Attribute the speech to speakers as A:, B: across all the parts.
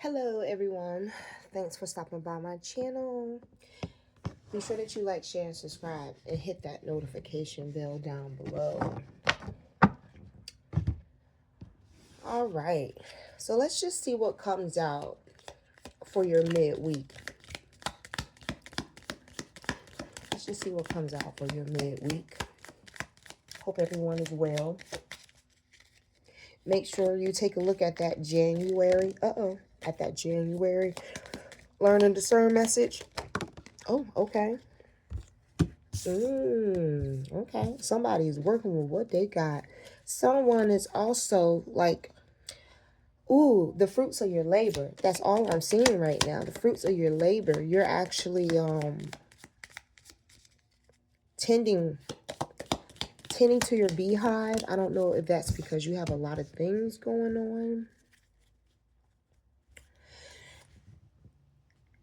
A: Hello everyone, thanks for stopping by my channel. Be sure that you like, share, and subscribe, and hit that notification bell down below. All right, so let's just see what comes out for your midweek. Let's just see what comes out for your midweek. Hope everyone is well. Make sure you take a look at that January, learn and discern message. Oh, okay. Okay. Somebody's working with what they got. Someone is also like, ooh, the fruits of your labor. That's all I'm seeing right now. The fruits of your labor. You're actually tending to your beehive. I don't know if that's because you have a lot of things going on.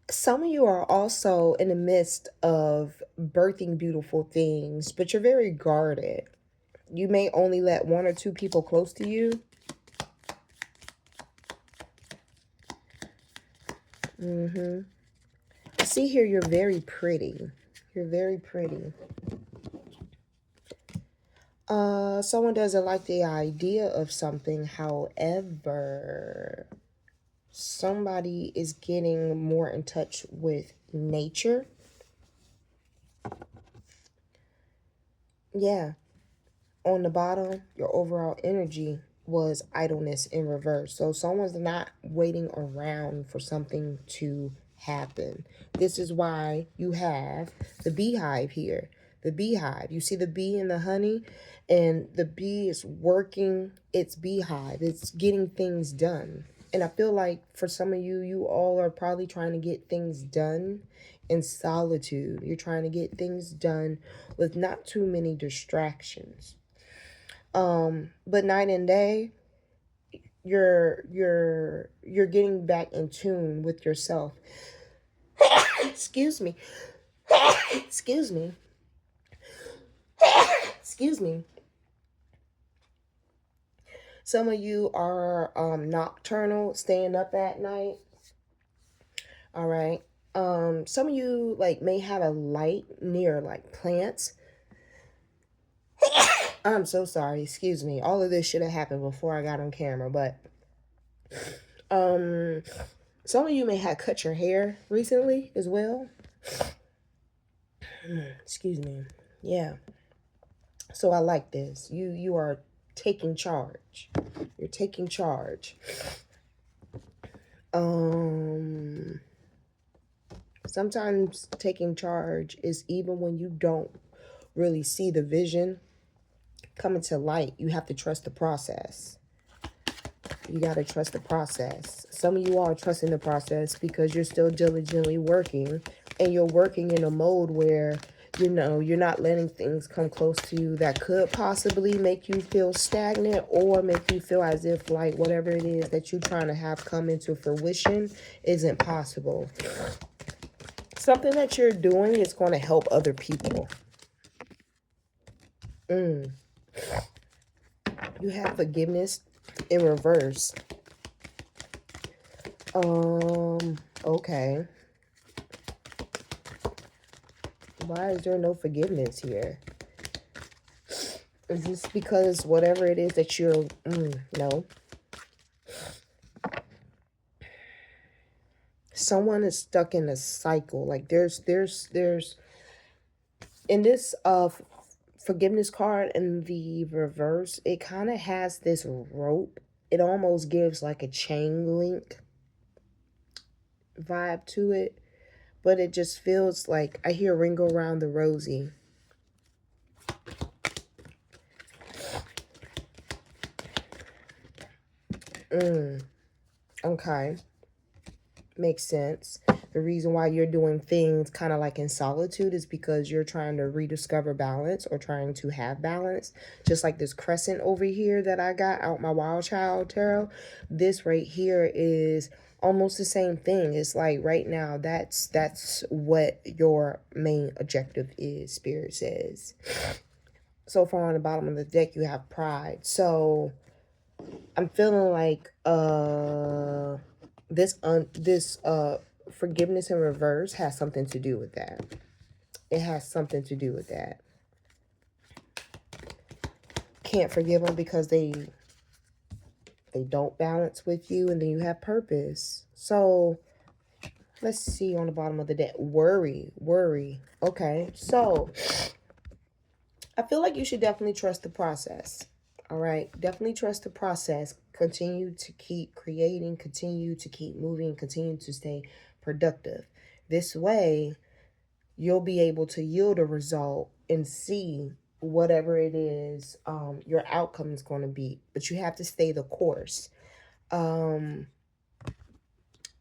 A: Some of you are also in the midst of birthing beautiful things, but you're very guarded. You may only let one or two people close to you. I see here you're very pretty. You're very pretty. Someone doesn't like the idea of something. However, somebody is getting more in touch with nature. Yeah. On the bottom, your overall energy was idleness in reverse. So someone's not waiting around for something to happen. This is why you have the beehive here. The beehive. You see the bee and the honey, and the bee is working its beehive. It's getting things done. And I feel like for some of you, you all are probably trying to get things done in solitude. You're trying to get things done with not too many distractions. But night and day, you're getting back in tune with yourself. Excuse me. Excuse me. Excuse me. Some of you are nocturnal, staying up at night. All right. Some of you may have a light near plants. I'm so sorry. Excuse me. All of this should have happened before I got on camera, but some of you may have cut your hair recently as well. Excuse me. Yeah. So I like this. You are taking charge. You're taking charge. Sometimes taking charge is even when you don't really see the vision coming to light. You have to trust the process. You got to trust the process. Some of you are trusting the process because you're still diligently working, and you're working in a mode where, you're not letting things come close to you that could possibly make you feel stagnant or make you feel as if whatever it is that you're trying to have come into fruition isn't possible. Something that you're doing is going to help other people. You have forgiveness in reverse. Okay. Why is there no forgiveness here? Is this because whatever it is that you're, no. Someone is stuck in a cycle. There's in this forgiveness card in the reverse, it kind of has this rope. It almost gives like a chain link vibe to it, but it just feels like I hear Ring Around the Rosie. Okay. Makes sense. The reason why you're doing things kind of like in solitude is because you're trying to rediscover balance or trying to have balance. Just like this crescent over here that I got out my Wild Child Tarot. This right here is almost the same thing. It's like right now, that's what your main objective is, Spirit says. So far on the bottom of the deck, you have pride. So I'm feeling like This forgiveness in reverse has something to do with that. It has something to do with that. Can't forgive them because they don't balance with you, and then you have purpose. So let's see on the bottom of the deck. Worry. Okay, so I feel like you should definitely trust the process. All right, definitely trust the process. Continue to keep creating, continue to keep moving, continue to stay productive. This way, you'll be able to yield a result and see whatever it is your outcome is going to be. But you have to stay the course.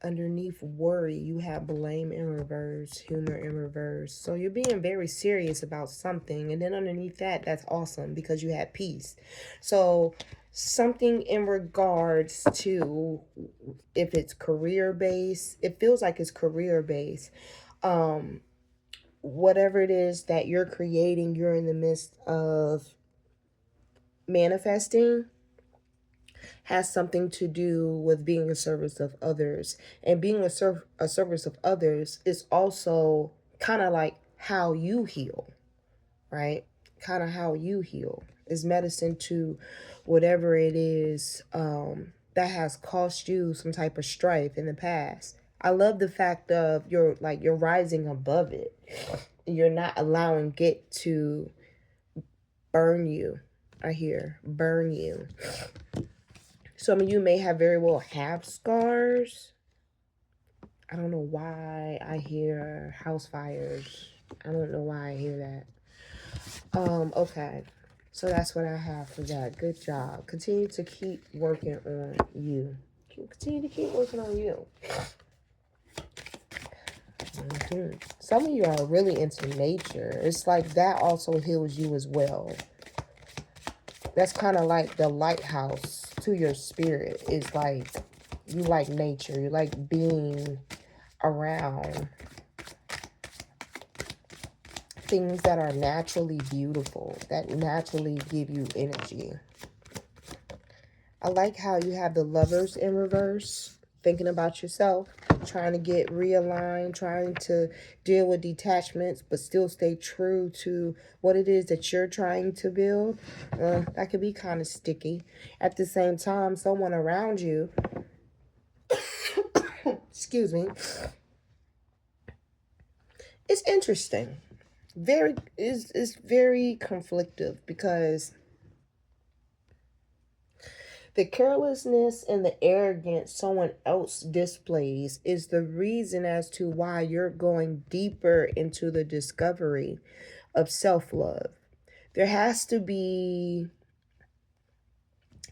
A: Underneath worry, you have blame in reverse, humor in reverse. So you're being very serious about something. And then underneath that, that's awesome because you have peace. So something in regards to, if it's career based, it feels like it's career based. Whatever it is that you're creating, you're in the midst of manifesting, has something to do with being a service of others. And being a service of others is also kind of like how you heal, right? Kind of how you heal is medicine to whatever it is that has cost you some type of strife in the past. I love the fact of you're rising above it. You're not allowing it to burn you. I hear burn you. Some of you may have very well have scars. I don't know why I hear house fires. I don't know why I hear that. Okay. So that's what I have for that. Good job. Continue to keep working on you. Continue to keep working on you. Some of you are really into nature. It's like that also heals you as well. That's kind of like the lighthouse to your spirit. It's like you like nature. You like being around things that are naturally beautiful, that naturally give you energy. I like how you have the Lovers in reverse, thinking about yourself, trying to get realigned, trying to deal with detachments, but still stay true to what it is that you're trying to build. That could be kind of sticky. At the same time, someone around you, excuse me, it's interesting. It's very conflictive because the carelessness and the arrogance someone else displays is the reason as to why you're going deeper into the discovery of self-love. There has to be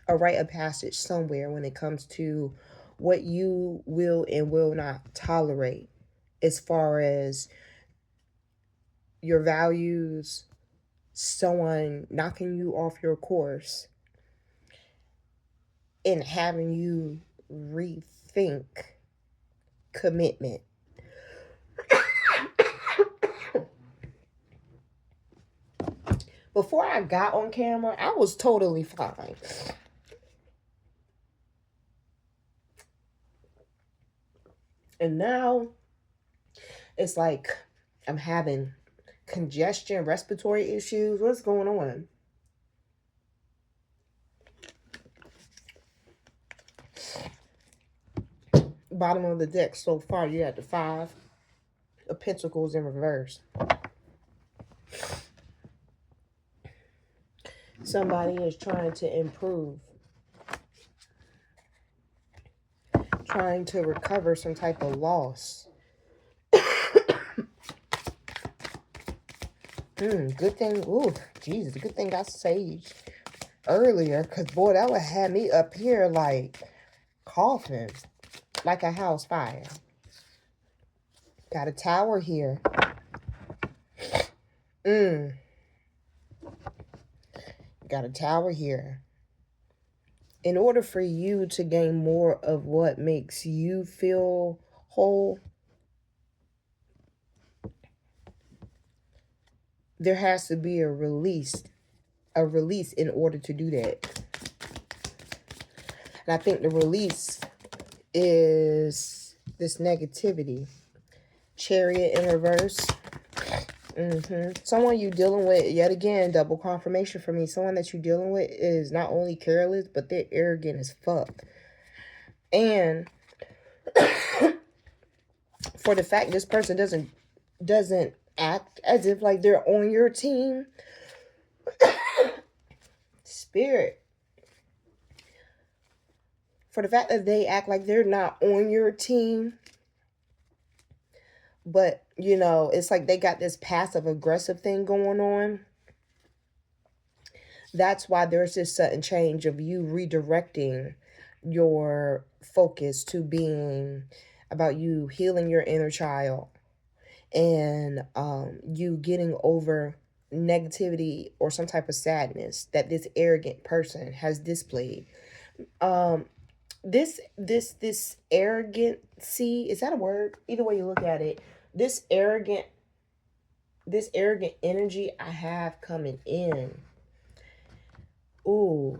A: a rite of passage somewhere when it comes to what you will and will not tolerate as far as your values, someone knocking you off your course, and having you rethink commitment. Before I got on camera, I was totally fine. And now it's like I'm having congestion, respiratory issues. What's going on? Bottom of the deck so far, you had the 5 of Pentacles in reverse. Somebody is trying to improve, trying to recover some type of loss. Good thing. Ooh, Jesus, good thing I saged earlier, because boy, that would have me up here like coughing like a house fire. Got a tower here. Got a tower here. In order for you to gain more of what makes you feel whole, there has to be a release in order to do that. And I think the release is this negativity. Chariot in reverse. Someone you dealing with, yet again, double confirmation for me. Someone that you dealing with is not only careless, but they're arrogant as fuck. And for the fact this person doesn't act as if like they're on your team. Spirit. For the fact that they act like they're not on your team, but, you know, it's like they got this passive aggressive thing going on. That's why there's this sudden change of you redirecting your focus to being about you healing your inner child and you getting over negativity or some type of sadness that this arrogant person has displayed. This arrogancy, is that a word? Either way you look at it, this arrogant energy I have coming in. Ooh.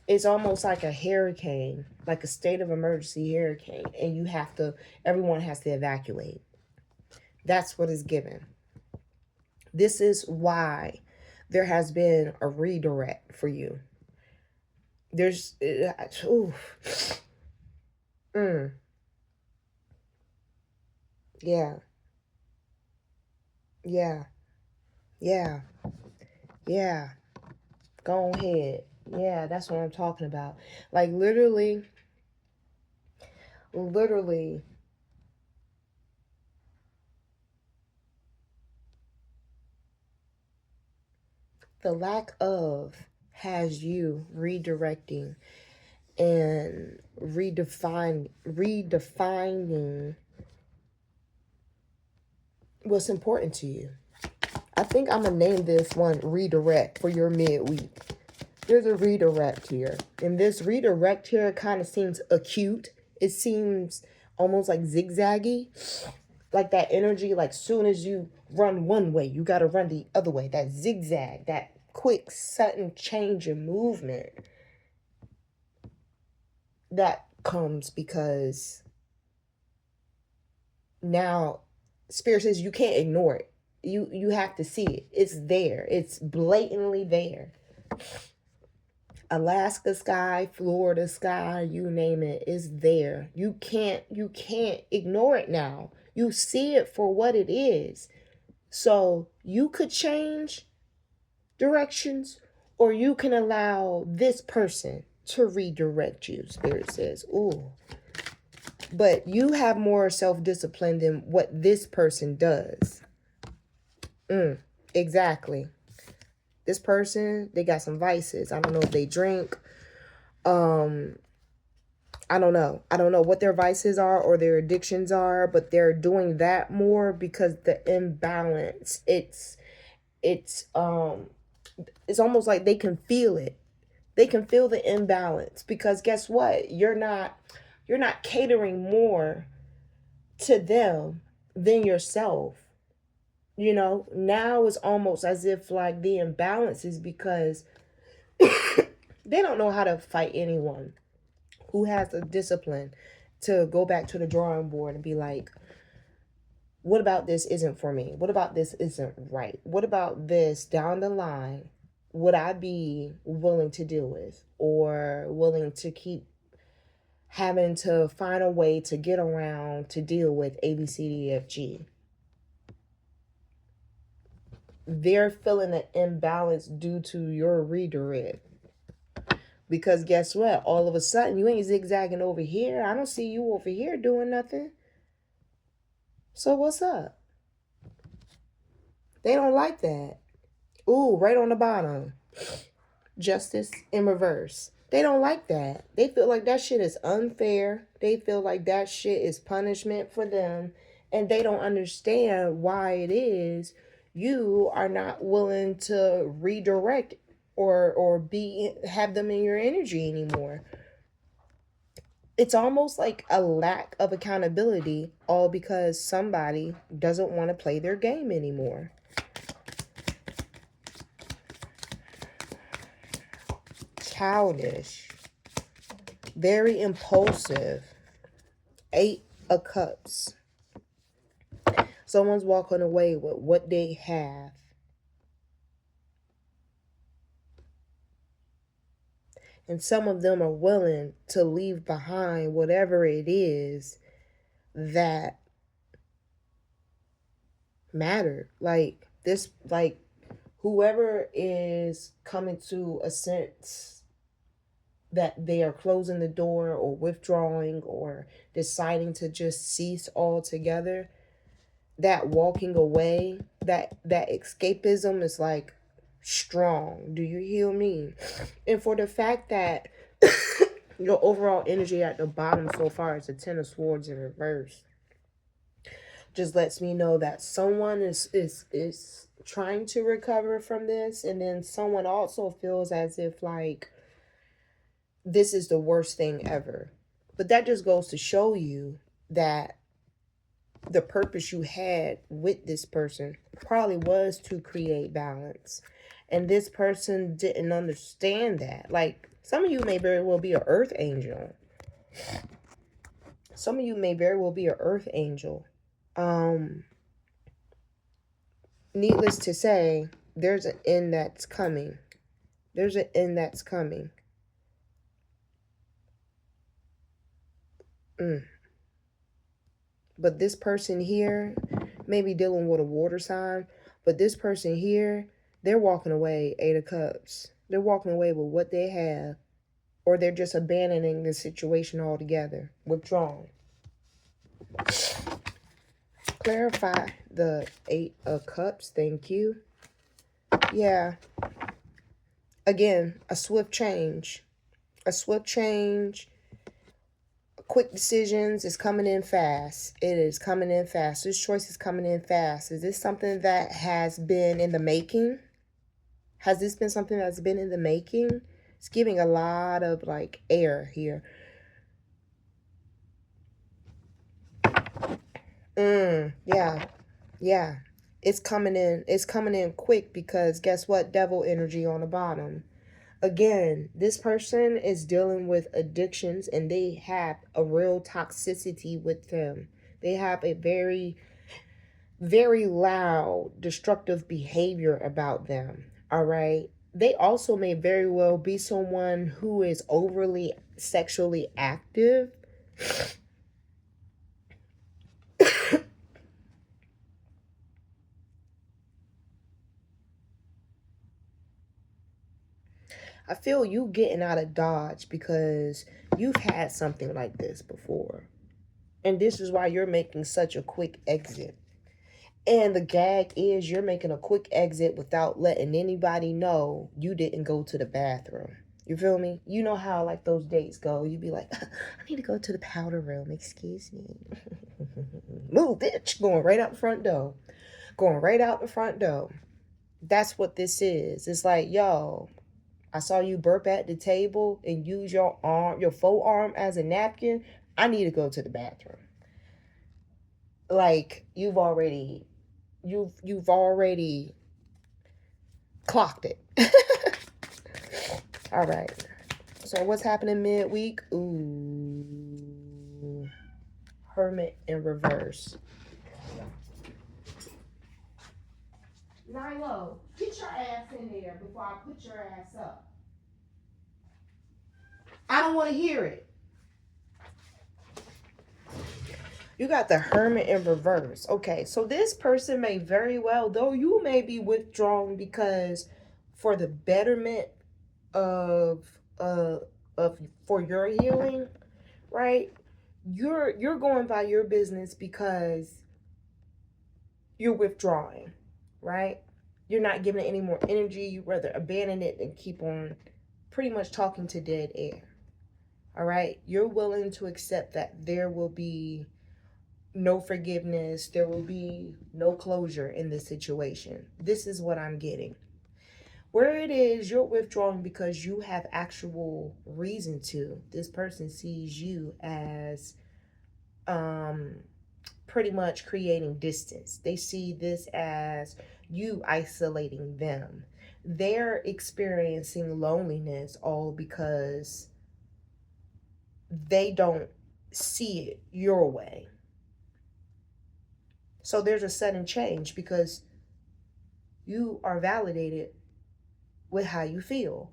A: It's almost like a hurricane, like a state of emergency hurricane, and everyone has to evacuate. That's what is given. This is why there has been a redirect for you. There's, yeah. Go ahead. Yeah, that's what I'm talking about. Like literally, the lack of has you redirecting and redefining what's important to you. I think I'm going to name this one redirect for your midweek. There's a redirect here. And this redirect here kind of seems acute. It seems almost like zigzaggy. Like that energy, like soon as you run one way, you got to run the other way. That zigzag, that quick, sudden change in movement. That comes because now Spirit says you can't ignore it. You have to see it. It's there. It's blatantly there. Alaska sky, Florida sky, you name it, is there. You can't ignore it now. You see it for what it is. So you could change directions, or you can allow this person to redirect you, Spirit says. Ooh. But you have more self-discipline than what this person does. Exactly. This person, they got some vices. I don't know if they drink. I don't know. I don't know what their vices are or their addictions are, but they're doing that more because the imbalance, it's almost like they can feel it. They can feel the imbalance because guess what? You're not catering more to them than yourself. You know, now it's almost as if like the imbalance is because they don't know how to fight anyone who has the discipline to go back to the drawing board and be like, what about this isn't for me? What about this isn't right? What about this down the line would I be willing to deal with or willing to keep having to find a way to get around to deal with A, B, C, D, F, G? They're feeling an imbalance due to your redirect. Because guess what? All of a sudden, you ain't zigzagging over here. I don't see you over here doing nothing. So what's up? They don't like that. Ooh, right on the bottom. Justice in reverse. They don't like that. They feel like that shit is unfair. They feel like that shit is punishment for them. And they don't understand why it is you are not willing to redirect or have them in your energy anymore. It's almost like a lack of accountability, all because somebody doesn't want to play their game anymore. Childish. Very impulsive. 8 of Cups. Someone's walking away with what they have. And some of them are willing to leave behind whatever it is that mattered. Like this, like whoever is coming to a sense that they are closing the door or withdrawing or deciding to just cease altogether, that walking away, that escapism is like strong. Do you hear me? And for the fact that your overall energy at the bottom so far is the 10 of Swords in reverse, just lets me know that someone is trying to recover from this, and then someone also feels as if like this is the worst thing ever. But that just goes to show you that the purpose you had with this person probably was to create balance. And this person didn't understand that. Like, some of you may very well be an earth angel. Some of you may very well be an earth angel. Needless to say, there's an end that's coming. There's an end that's coming. But this person here may be dealing with a water sign. But this person here, they're walking away, 8 of Cups. They're walking away with what they have. Or they're just abandoning the situation altogether. Withdrawn. Clarify the 8 of Cups. Thank you. Yeah. Again, a swift change. A swift change. Quick decisions is coming in fast. It is coming in fast. This choice is coming in fast. Is this something that has been in the making? Has this been something that's been in the making? It's giving a lot of like air here. Yeah. It's coming in. It's coming in quick because guess what? Devil energy on the bottom. Again, this person is dealing with addictions and they have a real toxicity with them. They have a very, very loud, destructive behavior about them. All right. They also may very well be someone who is overly sexually active. I feel you getting out of Dodge because you've had something like this before. And this is why you're making such a quick exit. And the gag is you're making a quick exit without letting anybody know you didn't go to the bathroom. You feel me? You know how like those dates go. You be like, I need to go to the powder room. Excuse me. Move, bitch. Going right out the front door. Going right out the front door. That's what this is. It's like, yo, I saw you burp at the table and use your arm, your forearm as a napkin. I need to go to the bathroom. Like you've already clocked it. All right. So what's happening midweek? Ooh. Hermit in reverse. Nilo, get your ass in there before I put your ass up. I don't want to hear it. You got the Hermit in reverse. Okay, so this person may very well, though you may be withdrawn because for the betterment of for your healing, right? You're going by your business because you're withdrawing, right? You're not giving it any more energy. You rather abandon it than keep on pretty much talking to dead air. All right? You're willing to accept that there will be no forgiveness. There will be no closure in this situation. This is what I'm getting. Where it is, you're withdrawing because you have actual reason to. This person sees you as pretty much creating distance. They see this as you isolating them. They're experiencing loneliness all because they don't see it your way. So there's a sudden change because you are validated with how you feel.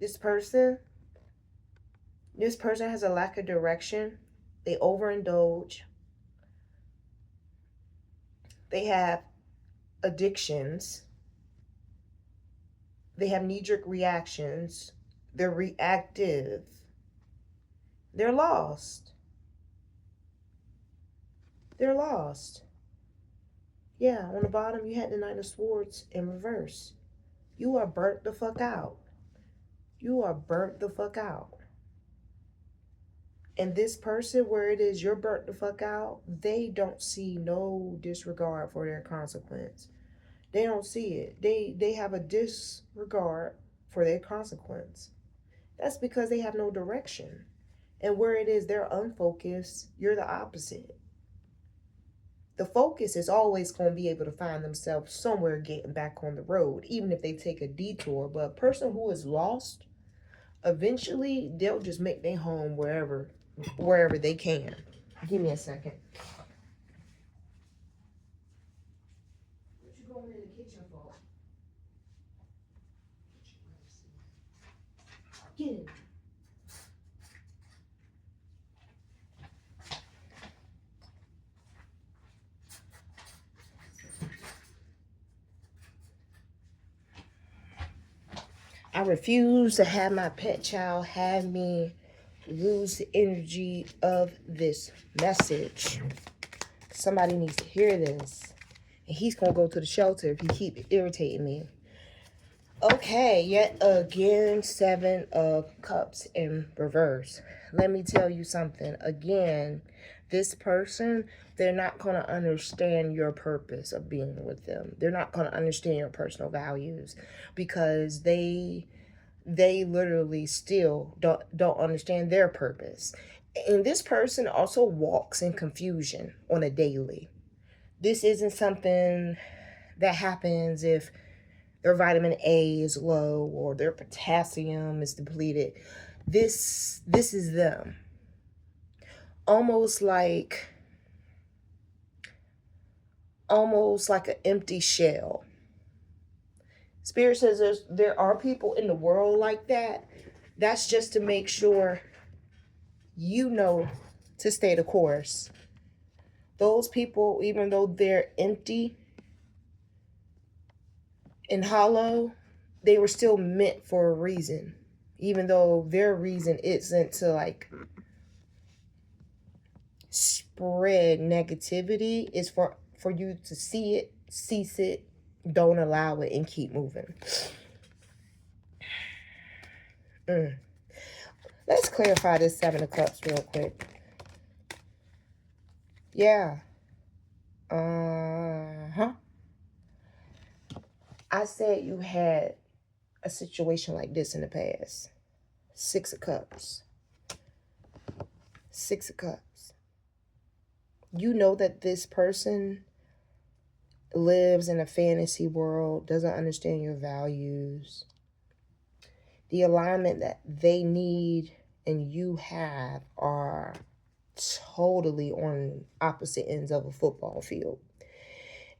A: This person has a lack of direction. They overindulge. They have addictions. They have knee-jerk reactions. They're reactive. They're lost. They're lost. Yeah, on the bottom, you had the Knight of Swords in reverse. You are burnt the fuck out. You are burnt the fuck out. And this person, where it is you're burnt the fuck out, they don't see no disregard for their consequence. They don't see it. They have a disregard for their consequence. That's because they have no direction. And where it is they're unfocused, you're the opposite. The focus is always going to be able to find themselves somewhere getting back on the road, even if they take a detour. But a person who is lost, eventually they'll just make their home wherever they can. Give me a second. What you going in the kitchen for? Get in. I refuse to have my pet child have me lose the energy of this message. Somebody needs to hear this. And he's going to go to the shelter if he keeps irritating me. Okay, yet again, 7 of Cups in reverse. Let me tell you something. Again, this person, they're not going to understand your purpose of being with them. They're not going to understand your personal values because they literally still don't understand their purpose. And this person also walks in confusion on a daily. This isn't something that happens if their vitamin A is low or their potassium is depleted. This is them. Almost like an empty shell. Spirit says there are people in the world like that. That's just to make sure you know to stay the course. Those people, even though they're empty and hollow, they were still meant for a reason. Even though their reason isn't to like spread negativity, it's for you to see it, cease it, don't allow it, and keep moving. Let's clarify this 7 of Cups real quick. Yeah. I said you had a situation like this in the past. 6 of Cups. 6 of Cups. You know that this person lives in a fantasy world, doesn't understand your values. The alignment that they need and you have are totally on opposite ends of a football field.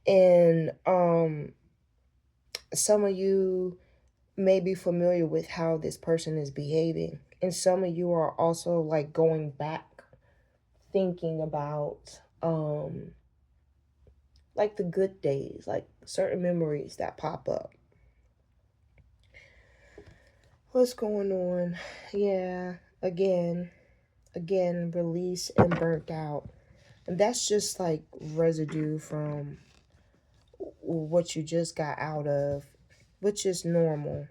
A: And some of you may be familiar with how this person is behaving. And some of you are also like going back, thinking about like the good days, like certain memories that pop up. What's going on? Yeah, again, release and burnt out. And that's just like residue from what you just got out of, which is normal.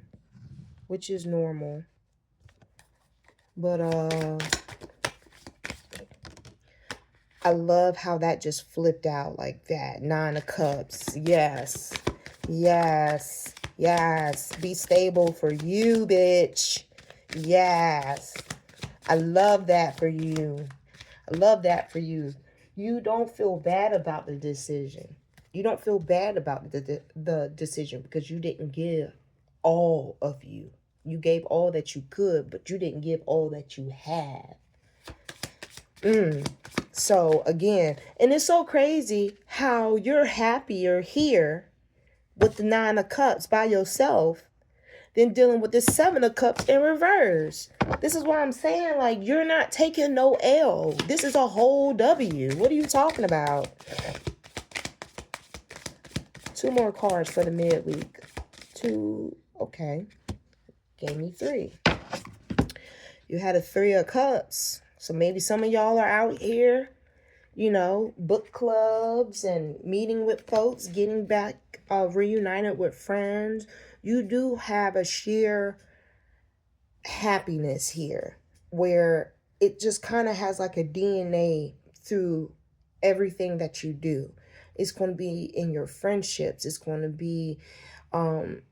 A: But I love how that just flipped out like that. 9 of Cups. Yes. Be stable for you, bitch. Yes. I love that for you. You don't feel bad about the decision. You don't feel bad about the decision because you didn't give all of you. You gave all that you could, but you didn't give all that you have. So again, and it's so crazy how you're happier here with the 9 of Cups by yourself than dealing with the 7 of Cups in reverse. This is why I'm saying, like, you're not taking no L. This is a whole W. What are you talking about? 2 more cards for the midweek. 2, okay. Gave me 3. You had a 3 of Cups. So maybe some of y'all are out here, you know, book clubs and meeting with folks, getting back reunited with friends. You do have a sheer happiness here where it just kind of has like a DNA through everything that you do. It's going to be in your friendships. It's going to be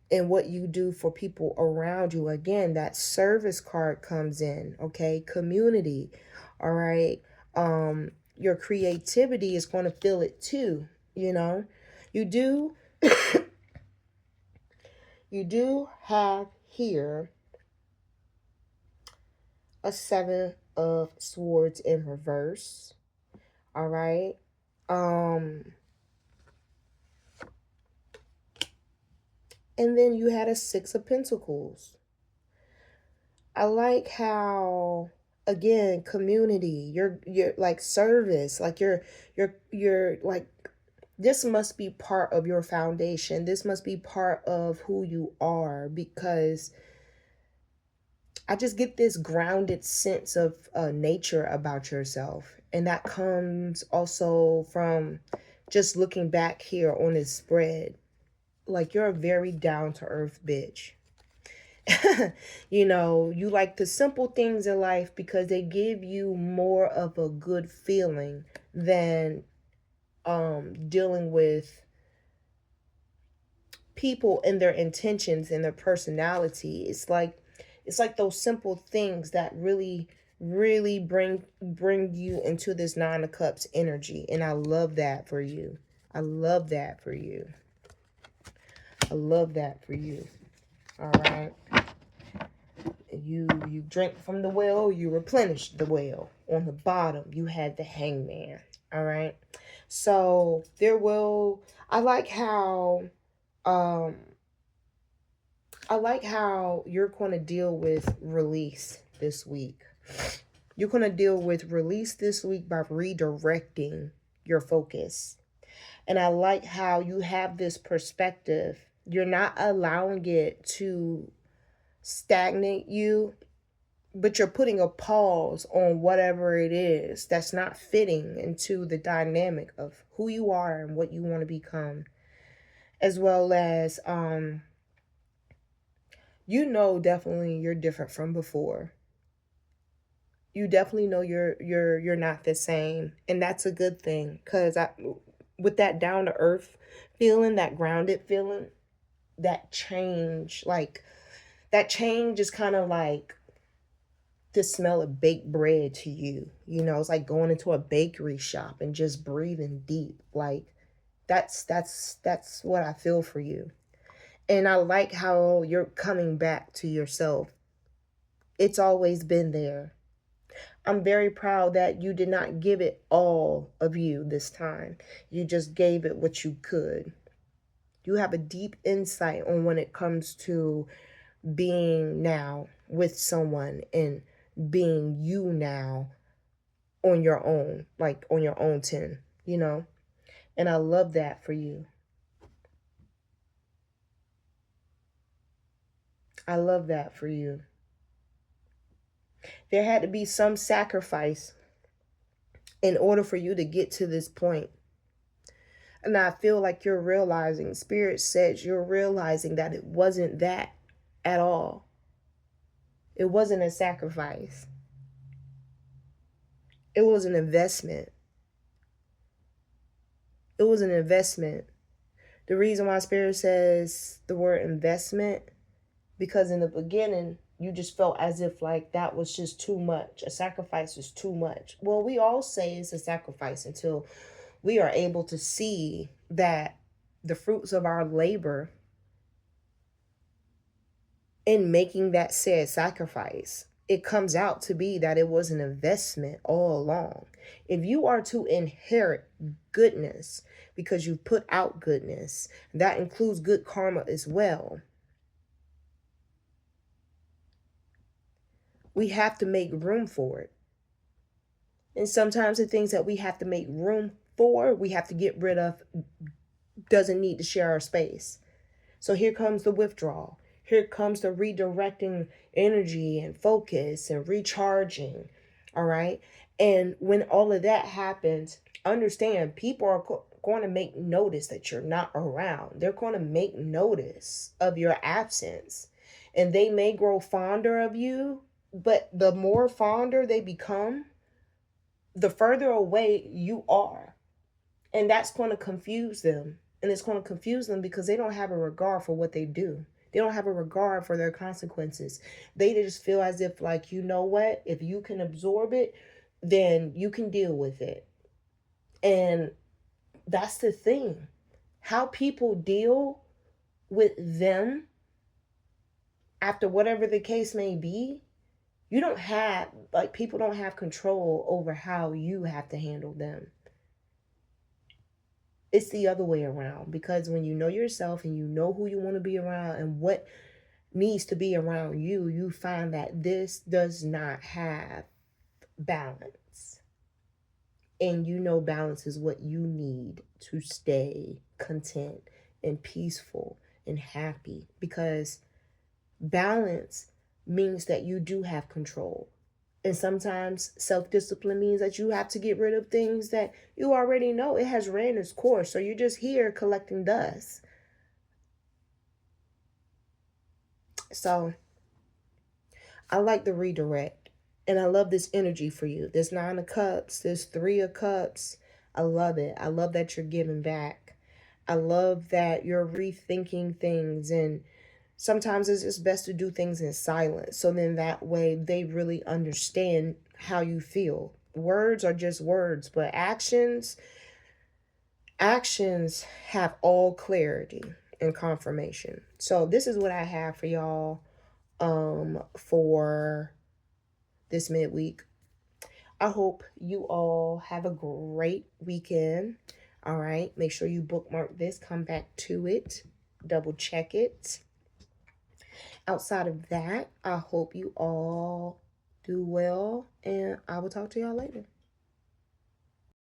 A: in what you do for people around you. Again, that service card comes in, okay? Community, all right? Your creativity is going to feel it too, you know? You do you do have here a 7 of Swords in reverse. All right. And then you had a 6 of Pentacles. I like how, again, community, you're like service, like you're like, this must be part of your foundation. This must be part of who you are, because I just get this grounded sense of nature about yourself. And that comes also from just looking back here on this spread. Like, you're a very down-to-earth bitch. You know, you like the simple things in life because they give you more of a good feeling than dealing with people and their intentions and their personality. It's like those simple things that really bring you into this 9 of Cups energy. And I love that for you. I love that for you. I love that for you. All right. You drink from the well, you replenish the well. On the bottom, you had the Hangman. All right. So I like how you're going to deal with release this week. You're going to deal with release this week by redirecting your focus. And I like how you have this perspective. You're not allowing it to stagnate you, but you're putting a pause on whatever it is that's not fitting into the dynamic of who you are and what you want to become. As well as, you know, definitely you're different from before. You definitely know you're not the same, and that's a good thing, because with that down to earth feeling, that grounded feeling, that change is kind of like the smell of baked bread to you. You know, it's like going into a bakery shop and just breathing deep. Like, that's what I feel for you. And I like how you're coming back to yourself. It's always been there. I'm very proud that you did not give it all of you this time. You just gave it what you could. You have a deep insight on when it comes to being now with someone and being you now on your own, like on your own 10, you know? And I love that for you. I love that for you. There had to be some sacrifice in order for you to get to this point. And I feel like you're realizing, Spirit says you're realizing that it wasn't that at all. It wasn't a sacrifice. It was an investment. It was an investment. The reason why Spirit says the word investment, because in the beginning, you just felt as if like that was just too much. A sacrifice was too much. Well, we all say it's a sacrifice until we are able to see that the fruits of our labor in making that said sacrifice, it comes out to be that it was an investment all along. If you are to inherit goodness because you put out goodness, that includes good karma as well. We have to make room for it. And sometimes the things that we have to make room for, we have to get rid of, doesn't need to share our space. So here comes the withdrawal. Here comes the redirecting energy and focus and recharging. All right. And when all of that happens, understand people are going to make notice that you're not around. They're going to make notice of your absence. And they may grow fonder of you, but the more fonder they become, the further away you are. And that's going to confuse them. And it's going to confuse them because they don't have a regard for what they do. They don't have a regard for their consequences. They just feel as if, like, you know what? If you can absorb it, then you can deal with it. And that's the thing. How people deal with them after whatever the case may be, you don't have, like, people don't have control over how you have to handle them. It's the other way around, because when you know yourself and you know who you want to be around and what needs to be around you, you find that this does not have balance. And you know balance is what you need to stay content and peaceful and happy, because balance means that you do have control. And sometimes self-discipline means that you have to get rid of things that you already know it has ran its course. So you're just here collecting dust. So I like the redirect. And I love this energy for you. There's 9 of Cups. There's 3 of Cups. I love it. I love that you're giving back. I love that you're rethinking things. And sometimes it's just best to do things in silence. So then that way they really understand how you feel. Words are just words, but actions have all clarity and confirmation. So this is what I have for y'all for this midweek. I hope you all have a great weekend. All right, make sure you bookmark this, come back to it, double check it. Outside of that, I hope you all do well, and I will talk to y'all later.